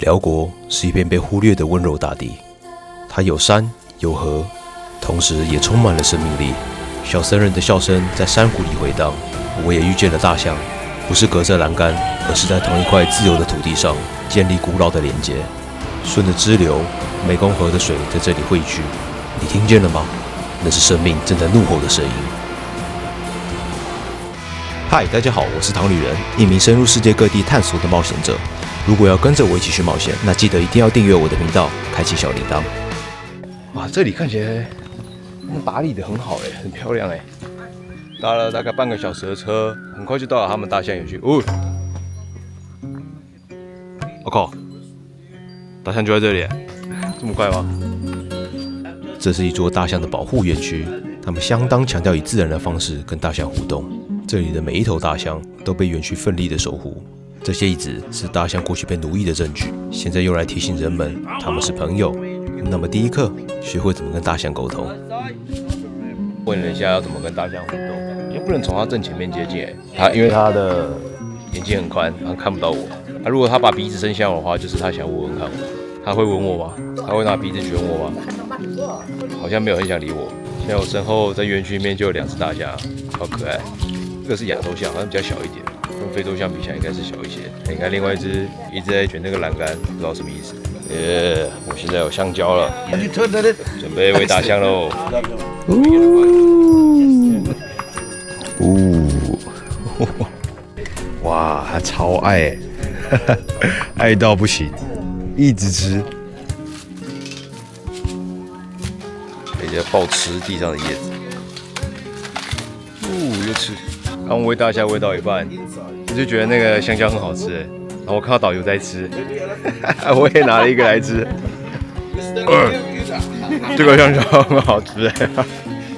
辽国是一片被忽略的温柔大地，它有山有河，同时也充满了生命力。小僧人的笑声在山谷里回荡。我也遇见了大象，不是隔着栏杆，而是在同一块自由的土地上建立古老的连结。顺着支流，湄公河的水在这里汇聚。你听见了吗？那是生命正在怒吼的声音。嗨，大家好，我是唐旅人，一名深入世界各地探索的冒险者。如果要跟着我一起去冒险，那记得一定要订阅我的频道，开启小铃铛。哇，这里看起来打理得很好哎，很漂亮哎。搭了大概半个小时的车，很快就到了他们大象园区。哦，我靠，大象就在这里，这么快吗？这是一座大象的保护园区，他们相当强调以自然的方式跟大象互动。这里的每一头大象都被园区奋力的守护。这些椅子是大象过去被奴役的证据，现在用来提醒人们他们是朋友。那么第一课，学会怎么跟大象沟通。问了一下要怎么跟大象互动，也不能从它正前面接近，因为它的眼睛很宽，它看不到我。如果它把鼻子伸向我的话，就是它想闻闻看我。它会闻我吗？它会拿鼻子卷我吗？好像没有很想理我。现在我身后在园区里面就有2只大象，好可爱。这个是亚洲象，好像比较小一点，跟非洲象比起来应该是小一些。你看另外一只一直在卷那个栏杆，不知道什么意思。我现在有香蕉了，准备喂大象喽。哇，它超爱，爱到不行，一直吃，而且暴吃地上的叶子。又吃。刚我喂大象喂到一半，我就觉得那个香蕉很好吃，然后我看到导游在吃，我也拿了一个来吃。这个香蕉很好吃，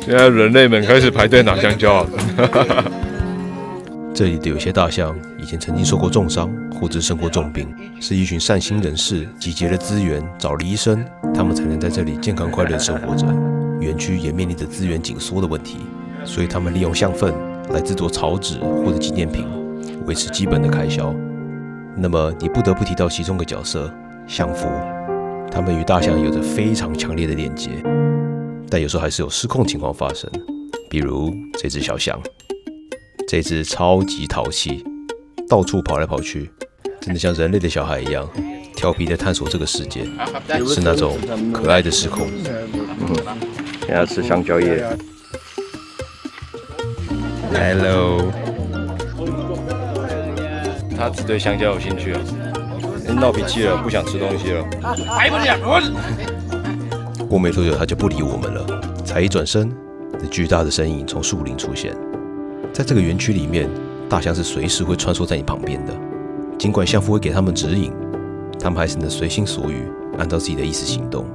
现在人类们开始排队拿香蕉。这里的有些大象以前曾经受过重伤，或者生过重病，是一群善心人士集结了资源，找了医生，他们才能在这里健康快乐生活着。园区也面临着资源紧缩的问题，所以他们利用象粪来制作草纸或者纪念品，维持基本的开销。那么你不得不提到其中的角色——象夫。他们与大象有着非常强烈的连结，但有时候还是有失控情况发生。比如这只小象，这只超级淘气，到处跑来跑去，真的像人类的小孩一样，调皮地探索这个世界，是那种可爱的失控。现在要吃香蕉叶。Hello， 他只对香蕉有兴趣了，闹脾气了，不想吃东西了。过没多久，他就不理我们了。才一转身，那巨大的身影从树林出现。在这个园区里面，大象是随时会穿梭在你旁边的。尽管象夫会给他们指引，他们还是能随心所欲，按照自己的意思行动。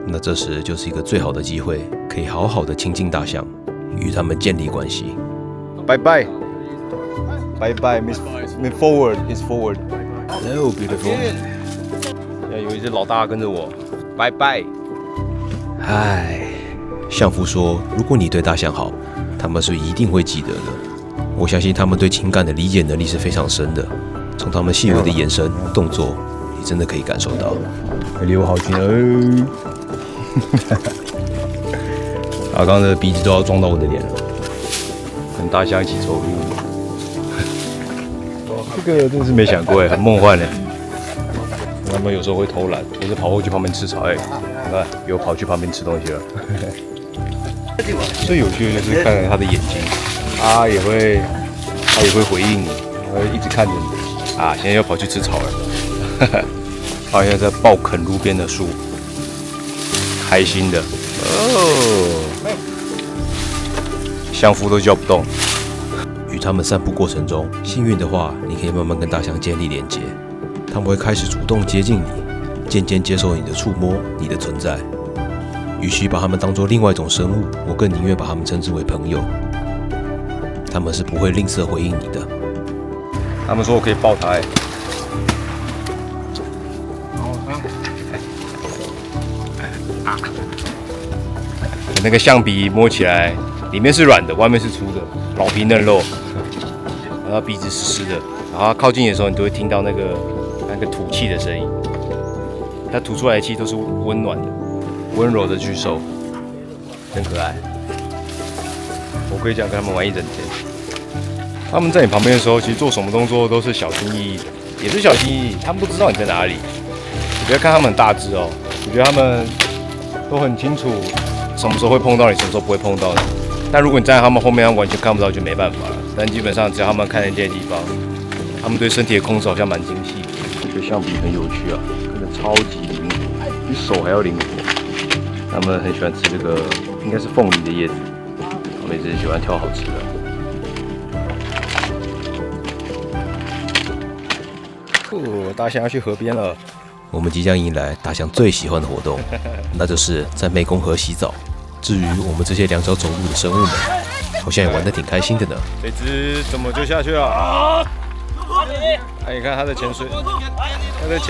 那这时就是一个最好的机会，可以好好的亲近大象，与他们建立关系。Bye bye, bye bye, Miss Forward, Miss Forward. Hello, beautiful. 现在有一只老大跟着我。Bye bye. 嗨，象夫说，如果你对大象好，他们是一定会记得的。我相信他们对情感的理解能力是非常深的，从他们细微的眼神、动作，你真的可以感受到。离我好近哦！阿刚的鼻子都要撞到我的脸了。跟大象一起走路，这个真的是没想过哎，很梦幻哎。他们有时候会偷懒，或是跑过去旁边吃草哎，你看又跑去旁边吃东西了。最有趣的就是看着他的眼睛，他也会回应你，他会一直看着你。啊，现在又跑去吃草了。他现在在暴啃路边的树，开心的哦。象夫都叫不动。与他们散步过程中，幸运的话，你可以慢慢跟大象建立连结，他们会开始主动接近你，渐渐接受你的触摸，你的存在。与其把他们当作另外一种生物，我更宁愿把他们称之为朋友。他们是不会吝啬回应你的。他们说我可以抱他哎。那个象鼻摸起来，里面是软的，外面是粗的，老皮嫩肉，然后鼻子湿湿的，然后靠近的时候，你都会听到那个个吐气的声音，它吐出来的气都是温暖的、温柔的巨兽，很可爱。我可以这样跟他们玩一整天。他们在你旁边的时候，其实做什么动作都是小心翼翼的，也是小心翼翼，他们都知道你在哪里。你不要看他们很大只哦，我觉得他们都很清楚什么时候会碰到你，什么时候不会碰到你。但如果你站在他们后面，他们完全看不到，就没办法了。但基本上只要他们看得见的地方，他们对身体的控制好像蛮精细的。我觉得象鼻很有趣啊，真的超级灵活，比手还要灵活。他们很喜欢吃这个，应该是凤梨的叶子，他们也是喜欢挑好吃的。大象要去河边了。我们即将迎来大象最喜欢的活动，那就是在湄公河洗澡。至于我们这些两脚走路的生物们，好像也玩得挺开心的呢。这只怎么就下去了？哎，你看它的潜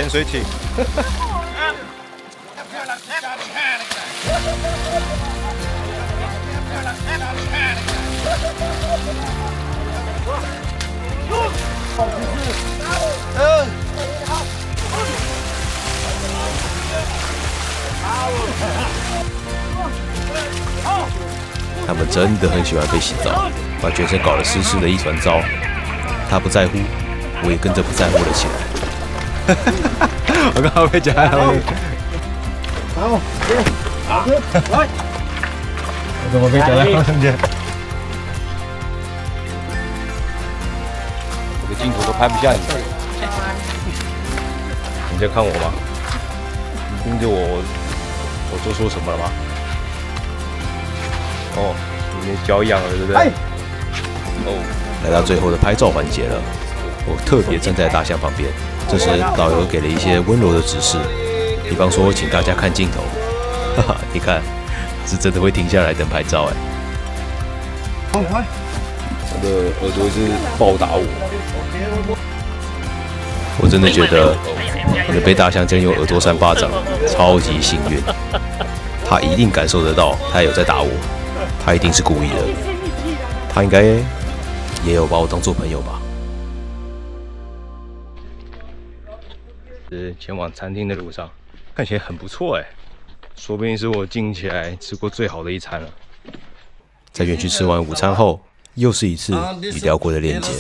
水艇。他们真的很喜欢被洗澡，把全身搞得湿湿的一团糟。他不在乎，我也跟着不在乎了起来。我刚刚被夹了。好，来，我怎么被夹在中间？我的镜头都拍不下你。你在看我吗？你盯着我，我做错什么了吗？哦，你的脚痒了，对不对？哦，来到最后的拍照环节了，我特别站在大象旁边。这时导游给了一些温柔的指示，比方说请大家看镜头。哈哈，你看，是真的会停下来等拍照哎。我的耳朵一直暴打我，我真的觉得能被大象这样用耳朵扇巴掌，超级幸运。他一定感受得到，他有在打我。他一定是故意的，他应该也有把我当做朋友吧。是前往餐厅的路上，看起来很不错哎，说不定是我近起来吃过最好的一餐了。在园区吃完午餐后，又是一次与辽国的连接。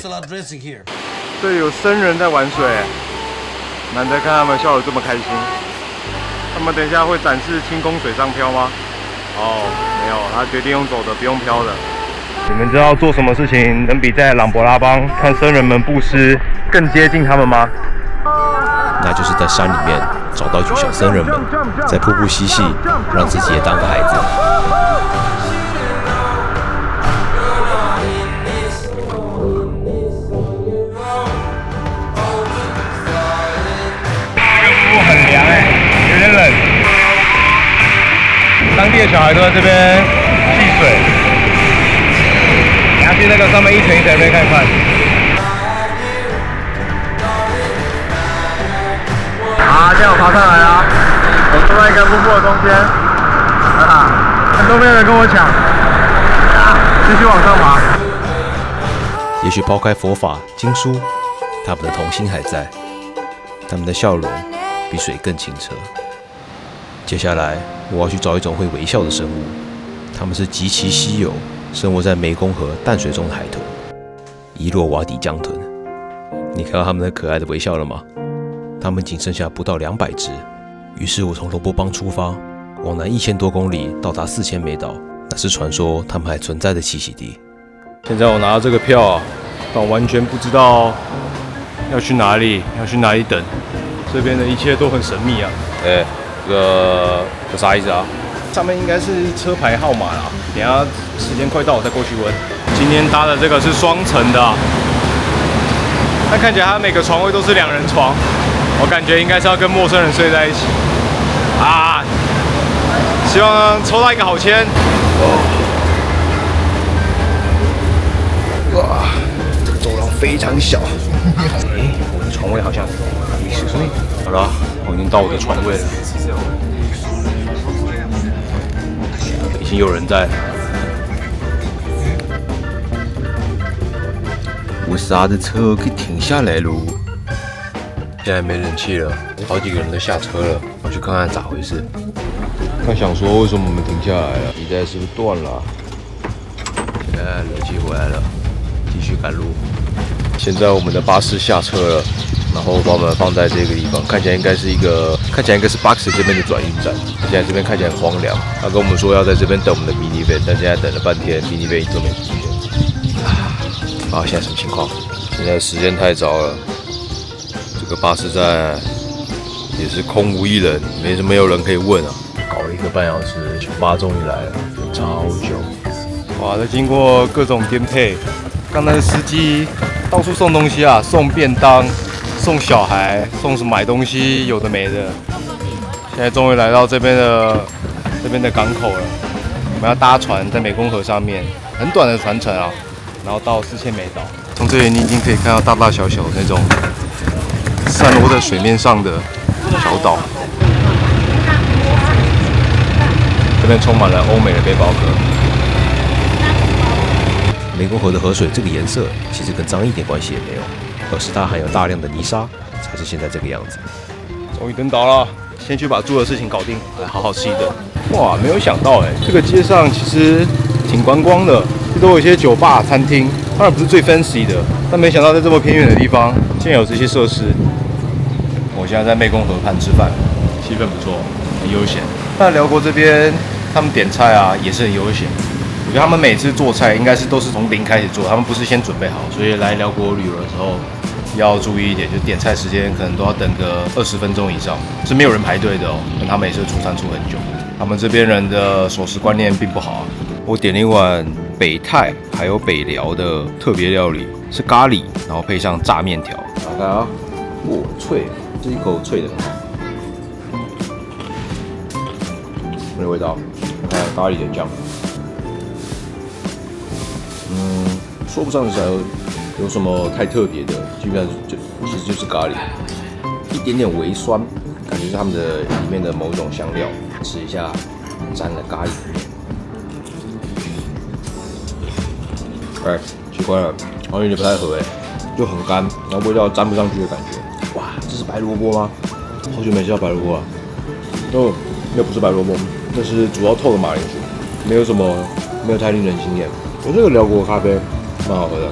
这里有僧人在玩水，难得看他们笑得这么开心。他们等一下会展示轻功水上漂吗？哦，没有，他决定用走的，不用飘的。你们知道做什么事情能比在朗勃拉邦看僧人们布施更接近他们吗？那就是在山里面找到一群小僧人们，在瀑布嬉戏，让自己也当个孩子。这个瀑布很凉哎，有点冷。当地的小孩都在这边戏水，你要去那个上面一层一层那边看看。啊，现在我爬上来了，我坐在一个瀑布的中间，很多没有人跟我抢，继续往上爬。也许抛开佛法经书，他们的童心还在，他们的笑容比水更清澈。接下来，我要去找一种会微笑的生物，它们是极其稀有，生活在湄公河淡水中的海豚——伊洛瓦底江豚。你看到它们的可爱的微笑了吗？它们仅剩下不到200只。于是我从罗波邦出发，往南1000多公里，到达4000美岛，那是传说它们还存在的栖息地。现在我拿到这个票啊，但我完全不知道要去哪里，要去哪里等。这边的一切都很神秘啊。这啥意思啊？上面应该是车牌号码啦。等一下时间快到，我再过去问。今天搭的这个是双层的啊，但看起来它每个床位都是2人床，我感觉应该是要跟陌生人睡在一起啊。希望抽到一个好签。哇，这个走廊非常小。我的床位好像好了，我已经到我的床位了，已经有人在。为啥这车可以停下来喽？现在没人气了，好几个人都下车了，我去看看咋回事。他想说为什么我们停下来了？皮带是不是断了？现在冷气回来了，继续赶路。现在我们的巴士下车了，然后把我们放在这个地方，看起来应该是Boxer 这边的转运站。现在这边看起来很荒凉。他跟我们说要在这边等我们的 minivan， 但现在等了半天 ，minivan 一直都没出现。啊，现在什么情况？现在时间太早了，这个巴士站也是空无一人，没有人可以问啊。搞了1个半小时，酒吧终于来了，超久。哇，这经过各种颠沛，刚才的司机到处送东西啊，送便当，送小孩，送什么买东西，有的没的。现在终于来到这边的港口了，我们要搭船在湄公河上面，很短的船程啊，然后到4千美岛。从这里你已经可以看到大大小小的那种散落在水面上的小岛，这边充满了欧美的背包客。湄公河的河水这个颜色其实跟脏一点关系也没有，而是它含有大量的泥沙，才是现在这个样子。终于登岛了，先去把住的事情搞定，来好好吃一顿。哇，没有想到这个街上其实挺观光的，都有一些酒吧、餐厅，当然不是最 fancy 的，但没想到在这么偏远的地方，竟然有这些设施。我现在在湄公河畔吃饭，气氛不错，很悠闲。那辽国这边他们点菜啊也是很悠闲。我觉得他们每次做菜应该都是从零开始做，他们不是先准备好，所以来辽国旅游的时候要注意一点，就点菜时间可能都要等个20分钟以上，是没有人排队的哦。但他们也是出餐出很久，他们这边人的守时观念并不好啊。我点了一碗北泰还有北辽的特别料理，是咖喱，然后配上炸面条。大家啊，哇，脆，这一口脆的很好。没有味道，看咖喱的酱。说不上是有什么太特别的，基本上其实就是咖喱，一点点微酸，感觉是他们的里面的某种香料。吃一下沾了咖喱面，奇怪了，好像有点不太合就很干，然后味道沾不上去的感觉。哇，这是白萝卜吗？好久没吃到白萝卜了。哦，那不是白萝卜，那是煮到透的马铃薯，没有太令人惊艳。我这个辽国咖啡蛮好喝的。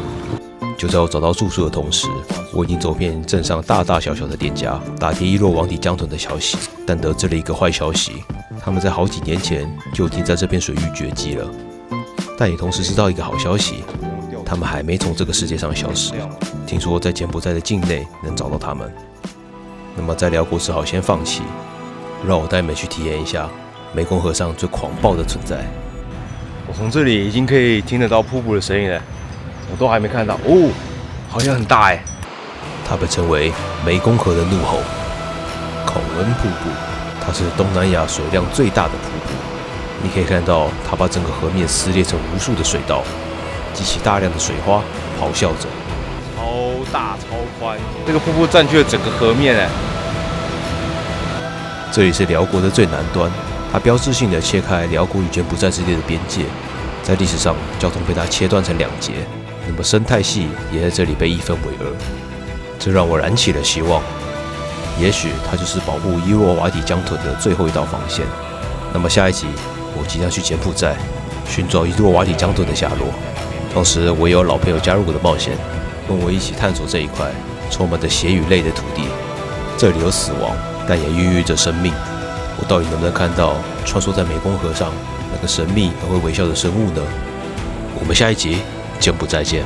就在我找到住宿的同时，我已经走遍镇上大大小小的店家，打听伊洛王底江豚的消息，但得知了一个坏消息：他们在好几年前就已经在这片水域绝迹了。但也同时知道一个好消息，他们还没从这个世界上消失。听说在柬埔寨的境内能找到他们。那么在辽国只好先放弃，让我带你们去体验一下湄公河上最狂暴的存在。我从这里已经可以听得到瀑布的声音了，我都还没看到哦，好像很大它被称为湄公河的怒吼——孔恩瀑布，它是东南亚水量最大的瀑布。你可以看到它把整个河面撕裂成无数的水道，激起大量的水花，咆哮着。超大超宽，这个瀑布占据了整个河面这里是辽国的最南端，它标志性的切开辽国与柬埔寨之间的边界，在历史上交通被它切断成2截，那么生态系也在这里被一分为二，这让我燃起了希望，也许它就是保护伊洛瓦底江豚的最后一道防线。那么下一集我即将去柬埔寨寻找伊洛瓦底江豚的下落，同时我也有老朋友加入我的冒险，跟我一起探索这一块充满着血与泪的土地。这里有死亡，但也孕育着生命。我到底能不能看到穿梭在湄公河上那个神秘而会微笑的生物呢？我们下一集柬埔寨见。